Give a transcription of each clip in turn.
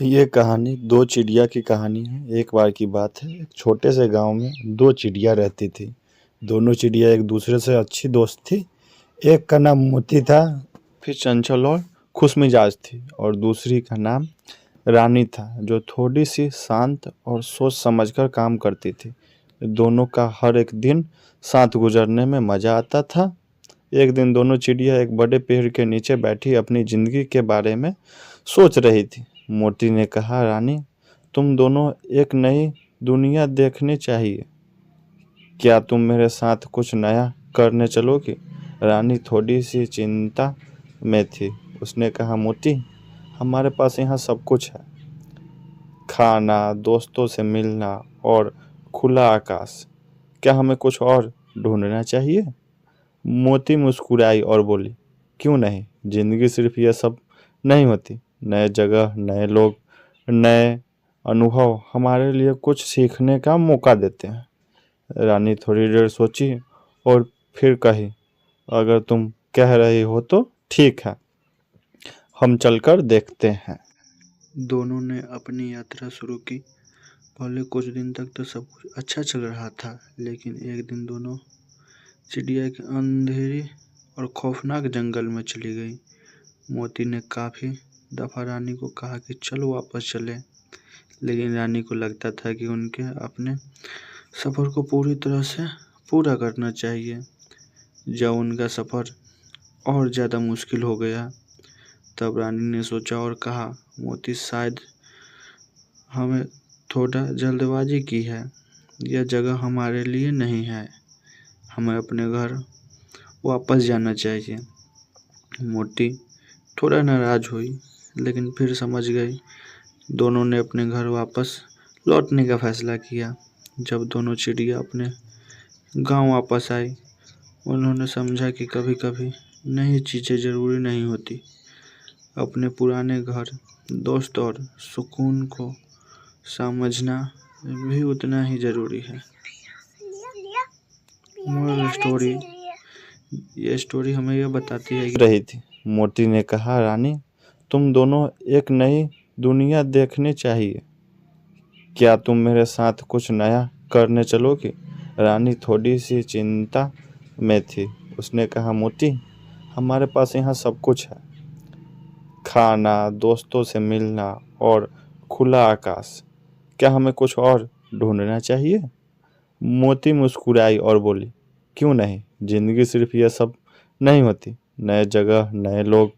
ये कहानी दो चिड़िया की कहानी है। एक बार की बात है, एक छोटे से गांव में दो चिड़िया रहती थी। दोनों चिड़िया एक दूसरे से अच्छी दोस्त थी। एक का नाम मोती था, फिर चंचल और खुशमिजाज थी, और दूसरी का नाम रानी था, जो थोड़ी सी शांत और सोच समझकर काम करती थी। दोनों का हर एक दिन साथ गुजरने में मजा आता था। एक दिन दोनों चिड़िया एक बड़े पेड़ के नीचे बैठी अपनी जिंदगी के बारे में सोच रही थी। मोती ने कहा, रानी, तुम दोनों एक नई दुनिया देखनी चाहिए। क्या तुम मेरे साथ कुछ नया करने चलोगी? रानी थोड़ी सी चिंता में थी। उसने कहा, मोती, हमारे पास यहाँ सब कुछ है, खाना, दोस्तों से मिलना और खुला आकाश। क्या हमें कुछ और ढूंढना चाहिए? मोती मुस्कुराई और बोली, क्यों नहीं, जिंदगी सिर्फ ये सब नहीं होती। नए जगह, नए लोग, नए अनुभव हमारे लिए कुछ सीखने का मौका देते हैं। रानी थोड़ी देर सोची और फिर कही, अगर तुम कह रही हो तो ठीक है, हम चलकर देखते हैं। दोनों ने अपनी यात्रा शुरू की। पहले कुछ दिन तक तो सब कुछ अच्छा चल रहा था, लेकिन एक दिन दोनों चिड़िया एक अंधेरी और खौफनाक जंगल में चली गई। मोती ने काफ़ी दफ़ा रानी को कहा कि चलो वापस चले, लेकिन रानी को लगता था कि उनके अपने सफ़र को पूरी तरह से पूरा करना चाहिए। जब उनका सफ़र और ज़्यादा मुश्किल हो गया, तब रानी ने सोचा और कहा, मोती, शायद हमें थोड़ा जल्दबाजी की है। यह जगह हमारे लिए नहीं है। हमें अपने घर वापस जाना चाहिए। मोती थोड़ा नाराज हुई, लेकिन फिर समझ गई। दोनों ने अपने घर वापस लौटने का फैसला किया। जब दोनों चिड़िया अपने गांव वापस आई, उन्होंने समझा कि कभी-कभी नई चीज़ें ज़रूरी नहीं होती। अपने पुराने घर, दोस्त और सुकून को समझना भी उतना ही ज़रूरी है। मोरल स्टोरी, ये स्टोरी हमें यह बताती है कि रही थी। मोती ने कहा, रानी, तुम दोनों एक नई दुनिया देखनी चाहिए। क्या तुम मेरे साथ कुछ नया करने चलोगी? रानी थोड़ी सी चिंता में थी। उसने कहा, मोती, हमारे पास यहाँ सब कुछ है, खाना, दोस्तों से मिलना और खुला आकाश। क्या हमें कुछ और ढूंढना चाहिए? मोती मुस्कुराई और बोली, क्यों नहीं, जिंदगी सिर्फ ये सब नहीं होती। नए जगह, नए लोग,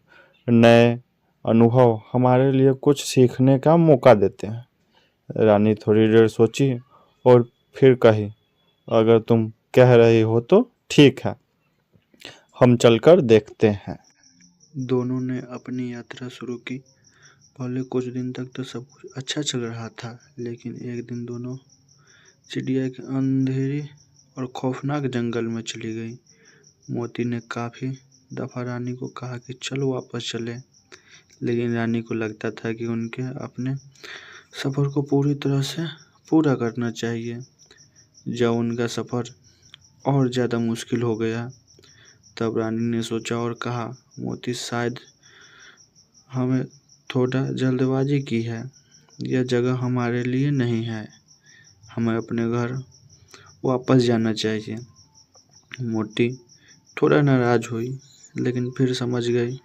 नए अनुभव हमारे लिए कुछ सीखने का मौका देते हैं। रानी थोड़ी देर सोची और फिर कही, अगर तुम कह रही हो तो ठीक है, हम चलकर देखते हैं। दोनों ने अपनी यात्रा शुरू की। पहले कुछ दिन तक तो सब कुछ अच्छा चल रहा था, लेकिन एक दिन दोनों चिड़िया एक अंधेरी और खौफनाक जंगल में चली गई। मोती ने काफ़ी दफ़ा रानी को कहा कि चलो वापस चले, लेकिन रानी को लगता था कि उनके अपने सफ़र को पूरी तरह से पूरा करना चाहिए। जब उनका सफ़र और ज़्यादा मुश्किल हो गया, तब रानी ने सोचा और कहा, मोती, शायद हमें थोड़ा जल्दबाजी की है। यह जगह हमारे लिए नहीं है। हमें अपने घर वापस जाना चाहिए। मोती थोड़ा नाराज हुई, लेकिन फिर समझ गई।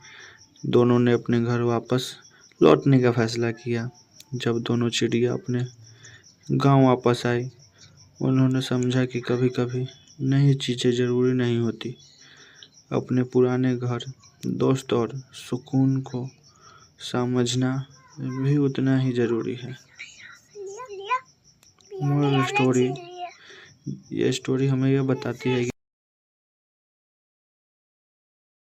दोनों ने अपने घर वापस लौटने का फैसला किया। जब दोनों चिड़िया अपने गांव वापस आई, उन्होंने समझा कि कभी-कभी नई चीज़ें ज़रूरी नहीं होती। अपने पुराने घर, दोस्त और सुकून को समझना भी उतना ही ज़रूरी है। मोरल स्टोरी, ये स्टोरी हमें यह बताती है कि